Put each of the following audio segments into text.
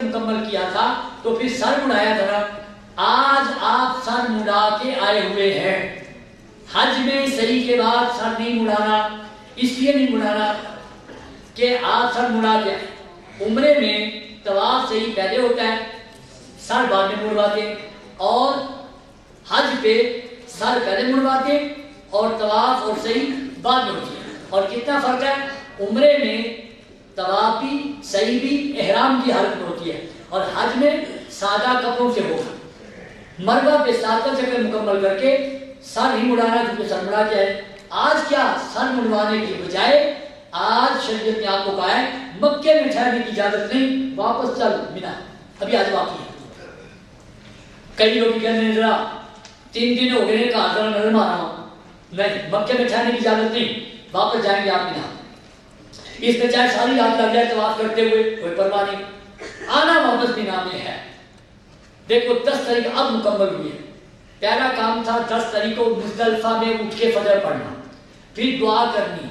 مکمل کیا تھا تو پھر سر مڑایا تھا نا. آج آپ سر مڑا کے آئے ہوئے ہیں. حج میں صحیح کے بعد سر نہیں مڑانا, اس لیے نہیں مڑانا کہ آپ سر مڑا کے. عمرے میں طواف صحیح پہلے ہوتا ہے, سر بعد میں مڑواتے, اور حج پہ سر پہلے مڑواتے اور طواف اور صحیح بعد میں ہوتی ہے. اور کتنا فرق ہے, عمرے میں طواف بھی صحیح بھی احرام کی حالت میں ہوتی ہے, اور حج میں سادہ کپڑوں سے ہوگا. مربع پہ 7 چکر مکمل کر کے سر ہی مڑانا کیونکہ سر مڑا کے ہے. آج کیا سر مڑوانے کی بجائے آج شریعت نے آپ کو کہا ہے مکے میں ٹھہرنے کی اجازت نہیں, واپس چل مینا. ابھی آج واقعی ہے, کئی لوگ کہتے ہیں ذرا 3 دن ہو گئے کہا ذرا نظر مارا ہوں, نہیں مکے میں ٹھہرنے کی اجازت نہیں, واپس جائیں گے آپ مینا. اس میں چاہے ساری رات لگ جائے طواف کرتے ہوئے کوئی پرواہ نہیں, آنا واپس مینا میں ہے. دیکھو 10 تاریخ اب مکمل ہوئی ہے. پہلا کام تھا 10 تاریخ کو مزدلفہ میں اٹھ کے فجر پڑھنا, پھر دعا کرنی,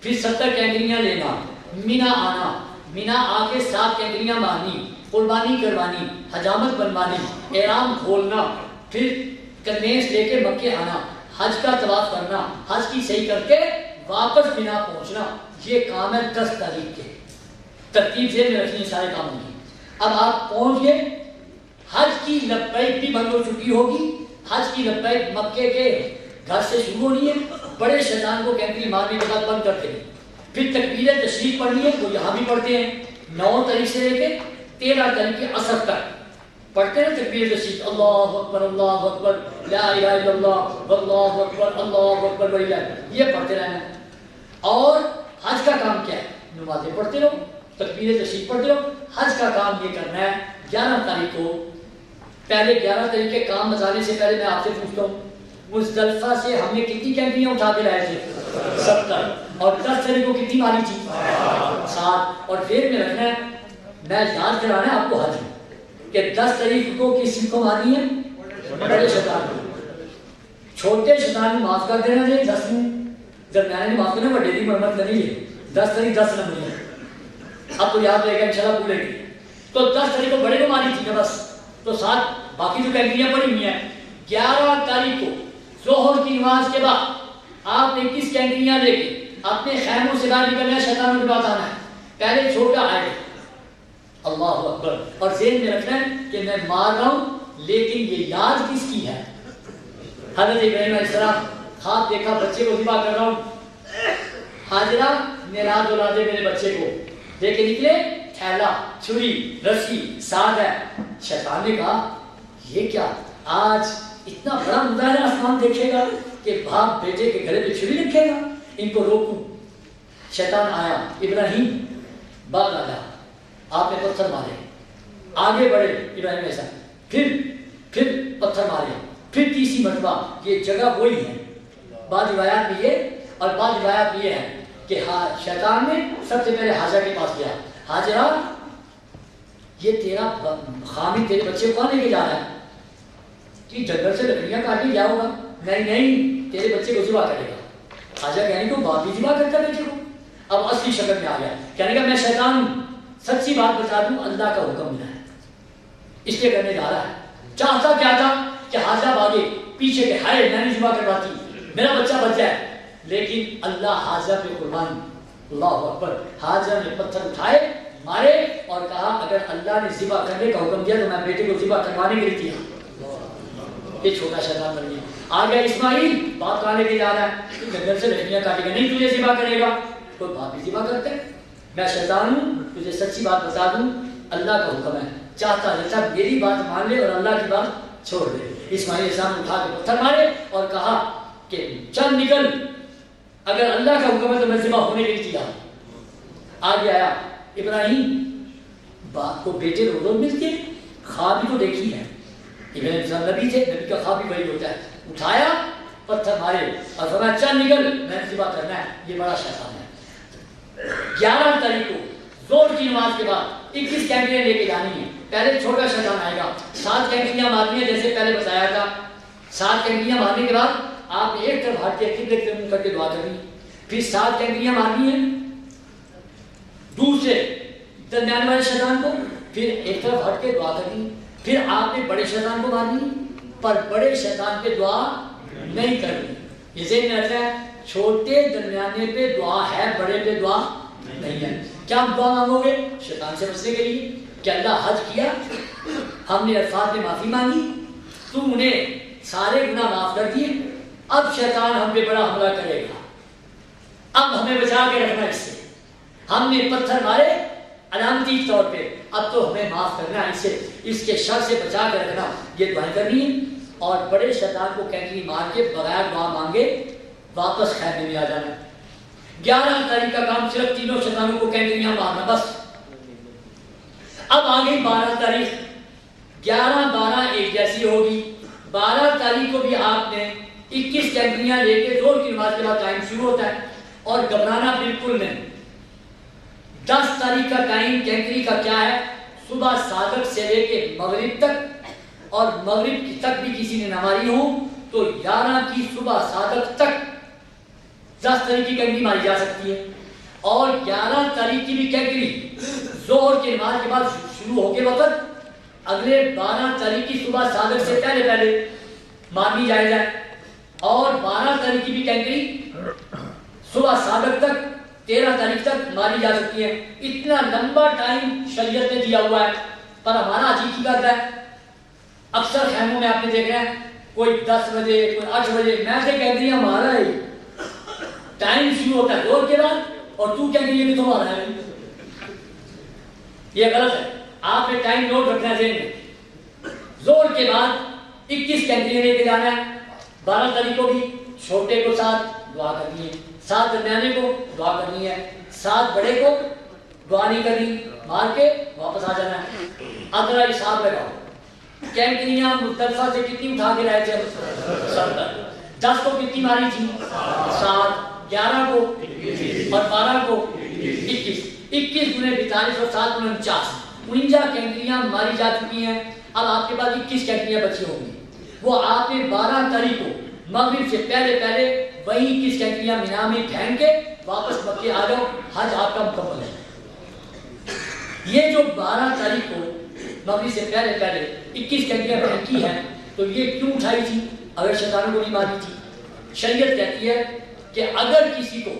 پھر 70 کینکریاں لینا, مینا آنا, مینا آ کے 7 کینکریاں مارنی, قربانی کروانی, حجامت بنوانی, احرام کھولنا, پھر کنیز لے کے مکے آنا, حج کا طواف کرنا, حج کی صحیح کر کے واپس مینا پہنچنا. یہ کام ہے 10 تاریخ کے. ترتیب سے میں رکھنی سارے کاموں کی. اب آپ پہنچ گئے, حج کی لبیک بھی بند ہو چکی ہوگی. حج کی لبیک مکے کے گھر سے شروع ہونی ہے, بڑے شیطان کو کینکری مارنے کے بعد بند کرتے ہیں. پھر تکبیر تشریف پڑھنی ہے, وہ یہاں بھی پڑھتے ہیں 9 تاریخ سے لے کے 13 تاریخ کے عصر تک پڑھتے ہیں تکبیر تشریف. اللہ اکبر لا الہ الا اللہ واللہ اکبر اللہ اکبر وللہ, یہ پڑھتے رہنا. اور حج کا کام کیا ہے, نمازیں پڑھتے رہو, تکبیر تشریف پڑھتے رہو. حج کا کام یہ کرنا ہے 11 تاریخ کو. پہلے 11 تاریخ کے کام بتانے سے پہلے میں آپ سے پوچھتا ہوں, مزدلفہ سے ہم نے کتنی کینکریاں اٹھا کے لائے تھے؟ 70. اور 10 تاریخ کو کتنی ماری تھی؟ 7. اور پھر میں رکھنا ہے, میں یاد کرانا ہے آپ کو حج کہ 10 تاریخ کو کس کو مارنی ہے؟ بڑے شیطان کو. چھوٹے شیطان کو معاف کر دینا چاہیے, 10 درمیانے نے معاف کرنا, بڑے کی مرمت کرنی ہے. 10 تاریخ 10 نمبر ہے, اب تو یاد رہے گا انشاءاللہ بھولے گی. تو 10 تاریخ کو بڑے کو ماری تھی نا بس, تو 7 باقی جو کینکریاں پڑی ہوئی ہیں. 11 تاریخ کو ظہر کی نماز کے بعد آپ نے 21 کینکریاں لے کے اپنے خیموں سے باہر نکلنا ہے, شیطانوں کے پاس آنا ہے. پہلے چھوٹا آئے اللہ اکبر, اور ذہن میں رکھنا ہے کہ میں مار رہا ہوں لیکن یہ یاد کس کی ہے؟ حضرت ابراہیم علیہ السلام خواب دیکھا بچے کو ذبح کر رہا ہوں, حاجرہ میرا دلا دے میرے بچے کو, دے کے نکلے تھیلا چھری رسی ساگ ہے. شیطان نے کہا یہ کیا, آج اتنا بڑا مظاہرہ آسمان دیکھے گا کہ باپ بیٹے کے گلے پہ چھری رکھے گا, ان کو روکوں. شیطان آیا, ابراہیم باغ آیا, آپ نے پتھر مارے, آگے بڑھے ابراہیم ایسا, پھر پتھر مارے, پھر تیسری مرتبہ. یہ جگہ وہی ہے, بعض روایات میں یہ اور بعض روایات میں یہ ہے کہ شیطان نے سب سے پہلے حاجرہ کے پاس گیا, حاجرہ یہ تیرا خامد تیرے بچے کو کہاں لے کے جا رہا ہے؟ کہ جنگل سے لکڑیاں کاٹ کے کیا ہوگا؟ نہیں تیرے بچے کو ذبح کرے گا. حاجرہ کہنے کو باپ بھی ذبح کرتا بیٹے کو. اب اصلی شکل میں آ گیا, کہنے کا میں شیطان ہوں, سچی بات بتا دوں اللہ کا حکم ملا ہے اس لیے کرنے جا رہا ہے. چاہتا کیا تھا کہ حاجرہ بھاگے پیچھے کے, ہائے میں نے ذبح کرواتی, میرا بچہ بچ جائے, لیکن اللہ حاجرہ پہ قربان. اللہ اکبر. حاجرہ نے پتھر اٹھائے مارے اور کہا اگر اللہ نے ذبح کرنے کا حکم دیا تو میں بیٹے کو ذبح کروانے کے لیے دیا. یہ چھوٹا شیطان بن گیا. آ گیا اسماعیل, باپ کہاں لے کے جا رہا ہے؟ تو جنگل سے لکڑیاں کاٹے گا, نہیں تجھے ذبح کرے گا, تو باپ بھی ذبح کرتے. میں شیطان ہوں, تجھے سچی بات بتا دوں, اللہ کا حکم ہے, چاہتا جیسا میری بات مان لے اور اللہ کی بات چھوڑ دے. اسماعیل السلام اٹھا کے پتھر مارے اور کہا کہ چل نکل, اگر اللہ کا حکم ہے تو میں ذبح ہونے کے لیے تیار. آگے آیا ابراہیم, باپ کو بیٹے روز روز ملتے, خواب بھی تو دیکھی ہے. ابراہیم السلام نبی تھے, نبی کا خواب بھی وہی ہوتا ہے. اٹھایا پتھر مارے اور فرمایا چل نکل, میں نے ذبح کرنا ہے. یہ بڑا شیطان ہے. 11 تاریخ کو ظہر کی نماز کے بعد 21 کینکریاں لے کے جانی ہے. پہلے چھوٹا شیطان آئے گا, 7 کینکریاں مارنی ہے جیسے پہلے بتایا تھا. 7 کینکریاں مارنے کے بعد آپ نے ایک طرف ہٹ کے قبلے کی طرف منہ کر کے دعا کرنی. پھر 7 کینکریاں مارنی ہے دوسرے درمیان والے شیطان کو, پھر ایک طرف ہٹ کے دعا کرنی. پھر آپ نے بڑے شیطان کو مارنی پر بڑے شیطان پہ دعا نہیں کرنی. یہ ذہن میں رکھنا ہے, چھوٹے درمیانے پہ دعا ہے, بڑے پہ دعا نہیں ہے. کیا دعا مانگو گے؟ شیطان سے بچنے کے لیے کہ اللہ حج کیا, ہم نے الفاظ میں معافی مانگی, تم نے سارے گناہ معاف کر دیے, اب شیطان ہم پہ بڑا حملہ کرے گا, اب ہمیں بچا کے رکھنا اس سے. ہم نے پتھر مارے علامتی طور پہ, اب تو ہمیں معاف کرنا ہے, اس کے شر سے بچا کے رکھنا. یہ دعائیں کرنی ہے. اور بڑے شیطان کو کینکری مار کے بغیر دعا مانگے واپس خیمے میں آ جانا. 11 تاریخ کا کام صرف تینوں شیطانوں کو کینکریاں مارنا بس. اب آ گئی 12 تاریخ, 11-12 ایک جیسی ہوگی. 12 تاریخ کو بھی آپ نے 21 کینکریاں لے کے زور کی نماز کے بعد ٹائم شروع ہوتا ہے, اور گھبرانا بالکل نہیں. 10 تاریخ کا ٹائم کینکری کا کیا ہے؟ صبح صادق سے لے کے مغرب تک, اور مغرب تک بھی کسی نے نہ ماری ہو تو 11 کی صبح صادق تک 10 تاریخ کی کینکری ماری جا سکتی ہے. اور 11 تاریخ کی بھی کینکری ظہر کے نماز کے بعد شروع ہو کے وقت اگلے 12 تاریخ کی صبح صادق سے پہلے پہلے مارنی جائے. اور 12 تاریخ کی بھی کینکری صبح صادق تک 13 تاریخ تک ماری جا سکتی ہے. اتنا لمبا ٹائم شریعت نے دیا ہوا ہے, پر ہمارا عجیب کی بات ہے, اکثر خیموں میں آپ نے دیکھ رہے ہیں کوئی 10 بجے کوئی 8 بجے, میں سے کینکری ہمارا ہے, ٹائم شروع ہوتا ہے زور کے بعد, اور تو کینکری ہے کہ تمہارا ہے. یہ غلط ہے. آپ نے ٹائم نوٹ رکھنا ہے ذہن میں. زور کے بعد 21 کینکری لے کے جانا ہے. 12 تاریخ کو بھی چھوٹے کو ساتھ دعا کرنی ہے, 7 درمیانے کو دعا کرنی ہے, 7 بڑے کو دعا نہیں کرنی, مار کے واپس آ جانا ہے. اگلا حساب لگاؤ, کینکریاں مختلفہ سے کتنی اٹھا کے رہے تھے؟ 70. 10 کو کتنی ماری تھی؟ 7. 11 کو اور 12 کو 21. 21 گنے 42 اور 7 گنے 49. 49 کینکریاں ماری جا چکی ہیں. اب آپ کے پاس 21 کینکریاں بچی ہوں گی. وہ آپ نے 12 تاریخ کو مغرب سے پہلے پہلے وہی 21 کینکریاں مینا میں پھینک کے واپس مکے آ جاؤ, حج آپ کا مکمل ہے. یہ جو 12 تاریخ کو مغرب سے پہلے پہلے 21 کینکریاں پھینکی ہیں, تو یہ کیوں اٹھائی تھی؟ اگر شیطانوں کو نہیں ماری تھی. شریعت کہتی ہے کہ اگر کسی کو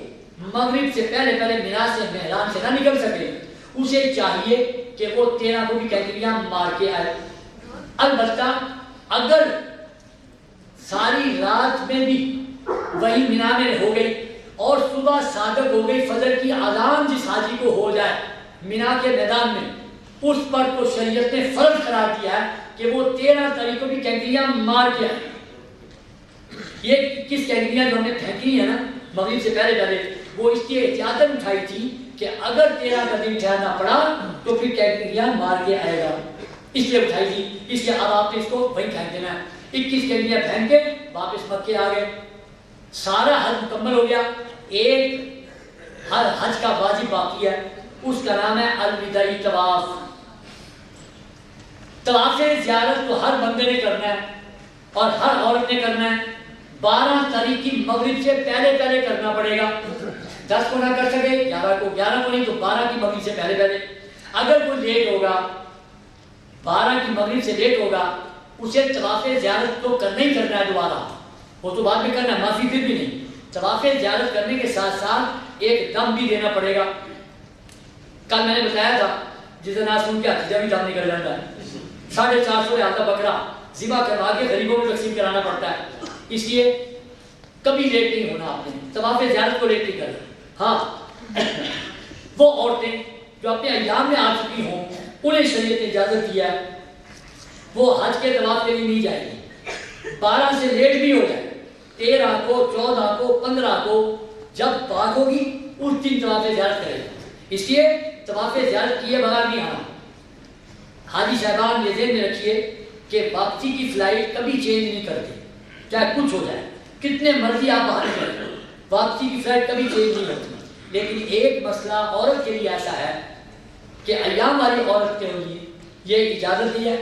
مغرب سے پہلے پہلے مینا سے محرام سے نہ نکل سکے, اسے چاہیے کہ وہ 13 کو بھی کینکریاں مار کے آئے. البتہ اگر ساری رات میں بھی وہی مینا میں ہو گئی اور صبح صادق ہو گئی, فجر کی اذان جس حاجی کو ہو جائے مینا کے میدان میں, اس پر تو شریعت نے فرض قرار دیا ہے کہ وہ 13 تاریخ کو بھی کینکریاں مار کے آئے. یہ 21 کینکریاں جو ہم نے پھینکی ہیں نا مغرب سے پہلے پہلے, وہ اس کی احتیاطاً اٹھائی تھی کہ اگر 13 کا دن ٹھہرنا پڑا تو پھر کینکریاں مار کے آئے گا, اس لیے اٹھائی تھی. اس لیے اب آپ نے اس کو وہیں پھینک دینا ہے. 21 کینکریاں پھینک کے واپس مکے آ گئے. سارا حج مکمل ہو گیا. ایک ہر حج کا واجب باقی ہے, اس کا نام ہے الوداعی طواف. طواف زیارت تو ہر بندے نے کرنا ہے اور ہر عورت نے کرنا ہے. 12 تاریخ کی مغرب سے پہلے پہلے کرنا پڑے گا. 10 کو نہ کر سکے 11 کو, 11 کو نہیں تو 12 کی مغرب سے پہلے پہلے. اگر کوئی لیٹ ہوگا 12 کی مغرب سے لیٹ ہوگا, اسے طواف زیارت تو کرنا ہی کرنا ہے دوبارہ, وہ تو بعد میں کرنا ہے, معافی پھر بھی نہیں. طواف زیارت کرنے کے ساتھ ساتھ ایک دم بھی دینا پڑے گا. کل میں نے بتایا تھا جس دن آسون کے عقیدہ بھی دم نکل جاتا ہے, 450 ریال کا بکرا ذبح کروا کے غریبوں میں تقسیم کرانا پڑتا ہے. اس لیے کبھی لیٹ نہیں ہونا آپ نے, طواف زیارت کو لیٹ نہیں کرنا. ہاں وہ عورتیں جو اپنے ایام میں آ چکی ہوں انہیں شریعت نے اجازت دیا ہے, وہ حج کے طواف کے لیے نہیں جائیں گی. 12 سے لیٹ بھی ہو جائے, 13 کو 14 کو 15 کو جب پاک ہوگی اس دن طواف زیارت کرے گا. اس لیے طواف زیارت کیے بغیر نہیں آنا. حاجی صاحبان یہ ذہن میں رکھیے کہ واپسی کی فلائٹ کبھی چینج نہیں کرتے, چاہے کچھ ہو جائے, کتنے مرضی آپ باہر کریں, واپسی کی فلائٹ کبھی چینج نہیں کرتی. لیکن ایک مسئلہ عورت کے لیے ایسا ہے کہ ایام والی عورت کے لیے یہ اجازت دی ہے,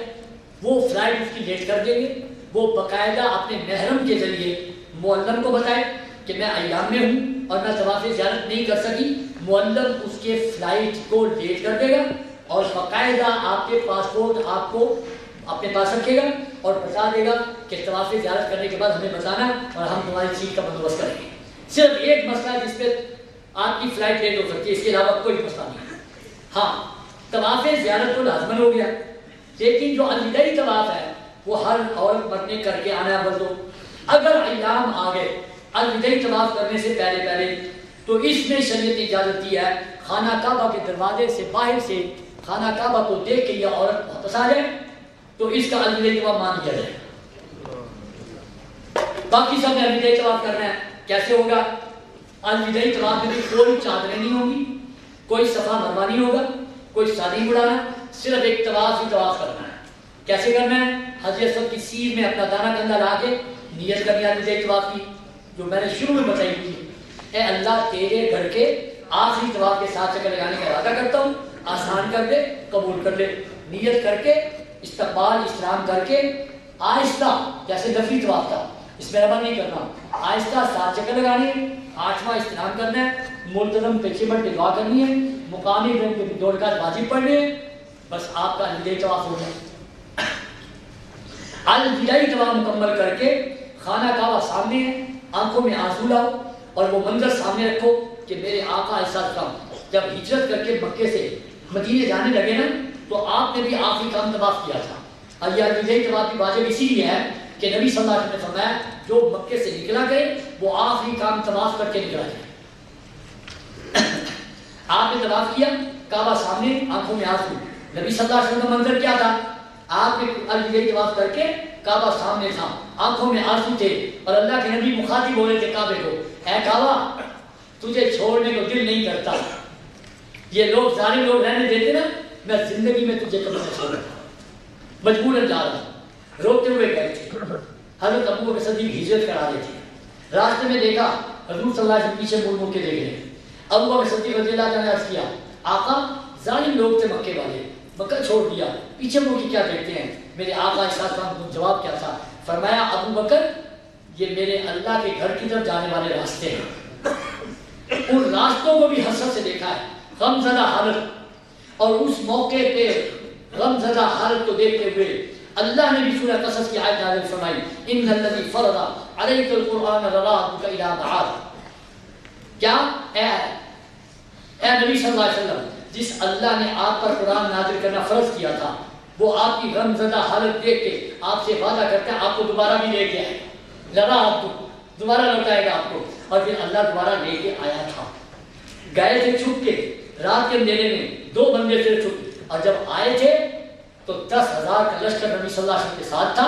وہ فلائٹ اس کی لیٹ کر دیں گے. وہ باقاعدہ اپنے محرم کے ذریعے معلم کو بتائے کہ میں ایام میں ہوں اور میں طواف زیارت نہیں کر سکی. معلم اس کے فلائٹ کو لیٹ کر دے گا اور باقاعدہ آپ کے پاسپورٹ آپ کو اپنے پاس رکھے گا اور بتا دے گا کہ طواف زیارت کرنے کے بعد ہمیں بتانا اور ہم تمہاری سیٹ کا بندوبست کریں گے. صرف ایک مسئلہ جس پہ آپ کی فلائٹ لیٹ ہو سکتی ہے، اس کے علاوہ کوئی مسئلہ نہیں. ہاں طواف زیارت تو لازمن ہو گیا، لیکن جو الوداعی طواف ہے وہ ہر عورت مرد نے کر کے آنا ہے. بندو اگر ایام آ گئے الوداعی طواف کرنے سے پہلے تو اس میں شریعت نے اجازت دی ہے خانہ کعبہ کے دروازے سے باہر سے خانہ کعبہ کو دیکھ کے یہ عورت واپس آ جائے تو اس کا الوداعی طواف مان لیا جائے. باقی سب نے الوداعی طواف کرنا ہے. کیسے ہوگا؟ الوداعی طواف میں کوئی چادریں نہیں ہوں گی، کوئی صفا مروا نہیں ہوگا، کوئی ساری اڑانا، صرف ایک طواف ہی طواف کرنا ہے. کیسے کرنا ہے؟ حضرت صاحب کی سیر میں اپنا دانہ کندھا لا کے نیت کرنی الوداعی طواف کی، جو میں نے شروع میں بتائی تھی. اے اللہ تیرے گھر کے آخری طواف کے ساتھ چکر لگانے کا ارادہ کرتا ہوں، آسان کر دے، قبول کر لے. نیت کر کے استقبال استلام کر کے آہستہ، جیسے نفلی طواف تھا اس میں ربا نہیں کرنا، آہستہ 7 چکر لگانے ہیں، 8واں استلام کرنا ہے، ملتزم پیچھے بڑھ کے دعا کرنی ہے، مقامی دوڑ کا واجب پڑھنے ہیں، بس آپ کا الوداعی طواف ہو گیا. الوداعی طواف مکمل کر کے خانہ کعبہ سامنے ہے، آنکھوں میں آنسو لاؤ اور وہ منظر سامنے رکھو کہ میرے آقا علیہ السلام جب ہجرت کر کے مکے سے مدینے جانے لگے نا تو آپ نے بھی آخری کام طواف کیا تھا. اور یہ الوداعی طواف کی واجب اسی لیے ہے کہ نبی صلی اللہ علیہ وسلم نے فرمایا جو مکے سے نکلا گئے وہ آخری کام طواف کر کے نکلا جائے. آپ نے طواف کیا، کعبہ سامنے، آنکھوں میں آنسو. نبی صلی اللہ علیہ وسلم کا منظر کیا تھا؟ آپ نے الوداعی طواف کر کے کعبہ سامنے تھا، آنکھوں میں آنسو تھے اور اللہ کے نبی مخاطب ہو رہے تھے کعبے کو، اے کعبہ تجھے چھوڑنے کو دل نہیں کرتا، یہ لوگ سارے لوگ رہنے دیتے نا، میں زندگی میں تجھے کبھی نہ چھوڑوں، مجبوراً جا رہا ہوں. روتے ہوئے گئے تھے. حضرت ابو بکر صدیق ہجرت کرا رہے تھے، راستے میں دیکھا حضور صلی اللہ علیہ وسلم پیچھے مڑ کے دیکھ رہے. ابو بکر صدیق رضی اللہ عنہ نے عرض کیا آقا ظالم لوگ تھے مکے والے، مکہ چھوڑ دیا، پیچھے مڑ کے کیا دیکھتے ہیں؟ میرے آقا علیہ السلام کو جواب کیا تھا؟ فرمایا ابو بکر یہ میرے اللہ کے گھر کی طرف جانے والے راستے ہیں، ان راستوں کو بھی حسرت سے دیکھا ہے، غم زدہ حالت. اور اس موقع پہ غم زدہ حالت کو دیکھتے ہوئے اللہ نے بھی سورہ قصص کی آیت نازل فرمائی ان الذی فرض علیک القرآن لرادک الی معاد. کیا اے نبی صلی اللہ علیہ وسلم، جس اللہ نے آپ پر قرآن نازل کرنا فرض کیا تھا وہ آپ کی غم زدہ حالت دیکھ کے آپ سے وعدہ کرتا ہے آپ کو دوبارہ بھی لے کے آئے، لرادک دوبارہ لوٹائے گا آپ کو. اور پھر اللہ دوبارہ لے کے آیا تھا. گئے تھے چھپ کے رات کے اندھیرے میں، 2 بندے تھے چھپ، اور جب آئے تھے تو 10,000 کا لشکر نبی صلی اللہ علیہ وسلم کے ساتھ تھا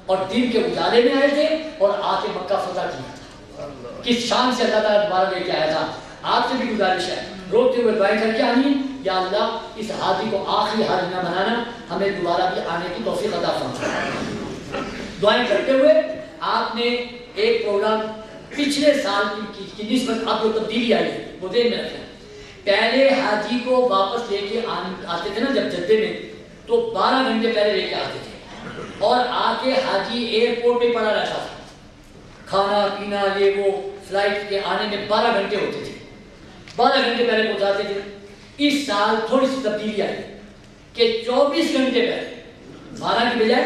اور دن کے اجالے میں آئے تھے اور آ کے مکہ فتح کیا تھا. کس شان سے اللہ تعالیٰ دوبارہ لے کے آیا تھا. آپ سے بھی گزارش ہے روتے ہوئے دعائیں کر کے آنی، یا اللہ اس حاجی کو آخری حاجی نہ بنانا، ہمیں دوبارہ بھی آنے کی توفیق عطا فرما. دعائیں کرتے ہوئے آپ نے ایک پروگرام پچھلے سال کی نسبت آپ کو تبدیلی آئی ہے وہ ذہن میں رکھیں. پہلے حاجی کو واپس لے کے آتے تھے نا جب جدے میں تو 12 گھنٹے پہلے لے کے آتے تھے اور آ کے حاجی ایئرپورٹ میں پڑا رہتا تھا، کھانا پینا یہ وہ، فلائٹ کے آنے میں 12 گھنٹے ہوتے تھے، 12 گھنٹے پہلے پہنچاتے تھے. اس سال تھوڑی سی تبدیلی آئی کہ 24 گھنٹے پہلے، 12 کی بجائے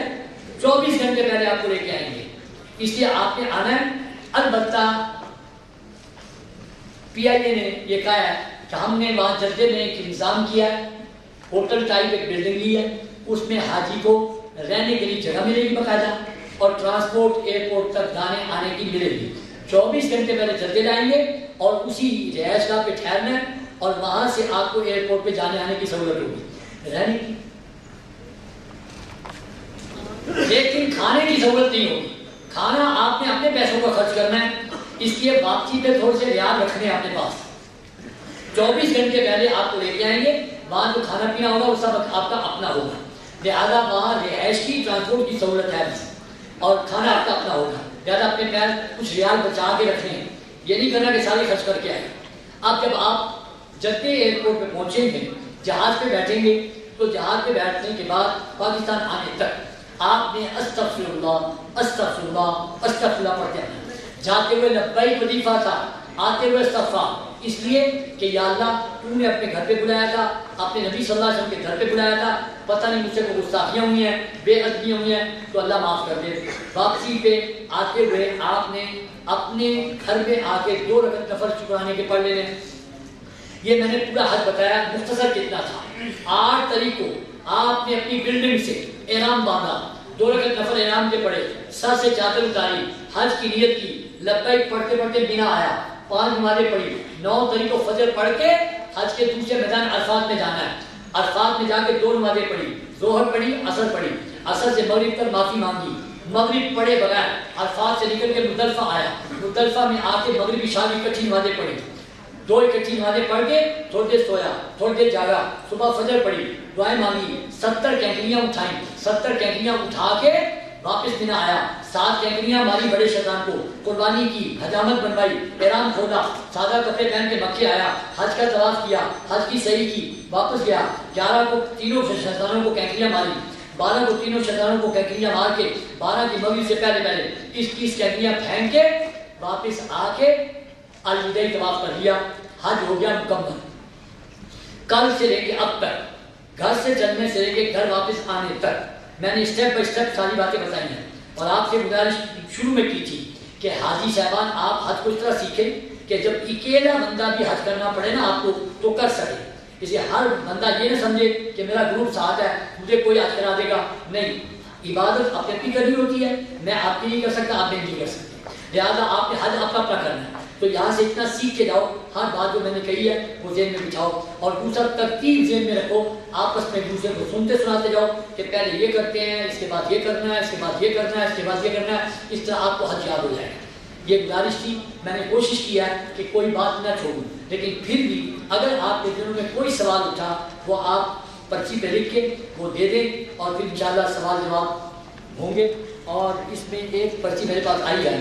24 گھنٹے پہلے آپ کو لے کے آئیں گے. اس لیے آپ نے آنا ہے. البتہ پی آئی اے نے یہ کہا ہے کہ ہم نے وہاں جدے میں ایک انتظام کیا ہے، ہوٹل ٹائپ ایک بلڈنگ لی ہے، اس میں حاجی کو رہنے کے لیے جگہ ملے گی باقاعدہ اور ٹرانسپورٹ ایئرپورٹ تک جانے آنے کی ملے گی. 24 گھنٹے پہلے جدے جائیں گے اور اسی رہائش گاہ پہ ٹھہرنا ہے اور وہاں سے آپ کو ایئرپورٹ پہ جانے آنے کی سہولت ہوگی رہنے کی، لیکن کھانے کی سہولت نہیں ہوگی. کھانا آپ نے اپنے پیسوں کا خرچ کرنا ہے، اس لیے واپسی پہ تھوڑے سے ریال رکھنے ہیں اپنے پاس. 24 گھنٹے پہلے آپ کو لے کے آئیں گے، وہاں جو کھانا پینا ہوگا وہ سب آپ کا اپنا ہوگا، لہٰذا وہاں رہائش کی ٹرانسپورٹ کی سہولت ہے اور کھانا آپ کا اپنا ہوگا. لہٰذا اپنے پیر کچھ ریال بچا کے رکھنے ہیں، یہ نہیں کرنا کہ سارے خرچ کر کے آئیں. اب جب آپ جدے ایئرپورٹ پہ پہنچیں گے، جہاز پہ بیٹھیں گے تو جہاز پہ بیٹھنے کے بعد پاکستان آنے تک آپ نے استغفر اللہ استغفر اللہ استغفر اللہ پڑھتے ہیں. جاتے ہوئے لبیک وظیفہ تھا، آتے ہوئے استغفار، اس لیے کہ یا اللہ تو نے اپنے گھر پہ بلایا تھا، اپنے نبی صلی اللہ علیہ وسلم کے گھر پہ بلایا تھا، پتہ نہیں مجھ سے کوئی گستاخیاں ہوئی ہیں، بے ادبیاں ہوئی ہیں، تو اللہ معاف کر دے۔ واپسی پہ آتے ہوئے آپ نے اپنے گھر پہ آ کے 2 رکعت نفل شکرانے کے پڑھ لینے۔ یہ میں نے پورا حج بتایا، مختصر کتنا تھا۔ 8 تاریخ کو آپ نے اپنی بلڈنگ سے احرام باندھا، 2 رکعت نفل احرام کے پڑھے، سر سے چادر اتاری، حج کی نیت کی، لبیک پڑھتے پڑھتے مینا آیا، 5 نمازیں پڑھی، 9 تاریخ کو فجر پڑھ کے حج کے دوسرے میدان عرفات میں جانا ہے۔ عرفات میں جا کے 2 نمازیں پڑھی، ظہر پڑھی، عصر پڑھی، عصر سے مغرب تک معافی مانگی، مغرب پڑھے بغیر عرفات سے نکل کے مزدلفہ آیا، مزدلفہ میں آ کے مغربی عشاء کی اکٹھی نمازیں پڑھی، 2 اکٹھی نمازیں پڑھ کے تھوڑی دیر سویا، تھوڑی دیر جاگا، صبح فجر پڑھی، دعائیں مانگی، 70 کینکریاں اٹھائیں، 70 کینکریاں اٹھا کے واپس مینا آیا، 7 کینکریاں ماری بڑے شیطان کو، قربانی کی، حجامت بنوائی، احرام کھولا، سادہ کپڑے پہن کے مکے آیا، حج کا طواف کیا، حج کی صحیح کی، واپس گیا، 11 کو تینوں شیطانوں کو کینکریاں ماری، 12 کو تینوں شیطانوں کو کینکریاں مار کے 12 کی مغرب سے پہلے 21 کینکریاں پھینک کے واپس آ کے الوداعی طواف کر لیا، حج ہو گیا مکمل۔ کل سے لے کے اب تک، گھر سے چلنے سے لے کے گھر واپس آنے تک میں نے اسٹیپ بائی اسٹیپ ساری باتیں بتائی ہیں، اور آپ سے گزارش شروع میں کی تھی کہ حاجی صاحبان آپ حج کو اس طرح سیکھیں کہ جب اکیلا بندہ بھی حج کرنا پڑے نا آپ کو تو کر سکے۔ اسے ہر بندہ یہ نہ سمجھے کہ میرا گروپ ساتھ ہے مجھے کوئی حج کرا دے گا، نہیں، عبادت اپنے اپنی کرنی ہوتی ہے، میں آپ کی نہیں کر سکتا، آپ نہیں کر سکتے، لہٰذا آپ نے حج اپنا اپنا کرنا ہے۔ تو یہاں سے اتنا سیکھ کے جاؤ، ہر بات جو میں نے کہی ہے وہ ذہن میں بٹھاؤ، اور دوسرا ترتیب ذہن میں رکھو، آپس میں ایک دوسرے کو سنتے سناتے جاؤ کہ پہلے یہ کرتے ہیں، اس کے بعد یہ کرنا ہے، اس کے بعد یہ کرنا ہے، اس کے بعد یہ کرنا ہے، اس طرح آپ کو حج یاد ہو جائے گا۔ یہ گزارش تھی، میں نے کوشش کیا ہے کہ کوئی بات نہ چھوڑوں، لیکن پھر بھی اگر آپ کے دلوں میں کوئی سوال اٹھا وہ آپ پرچی پہ لکھ کے وہ دے دیں، اور پھر انشاءاللہ سوال جواب ہوں گے۔ اور اس میں ایک پرچی میرے پاس آئی ہے،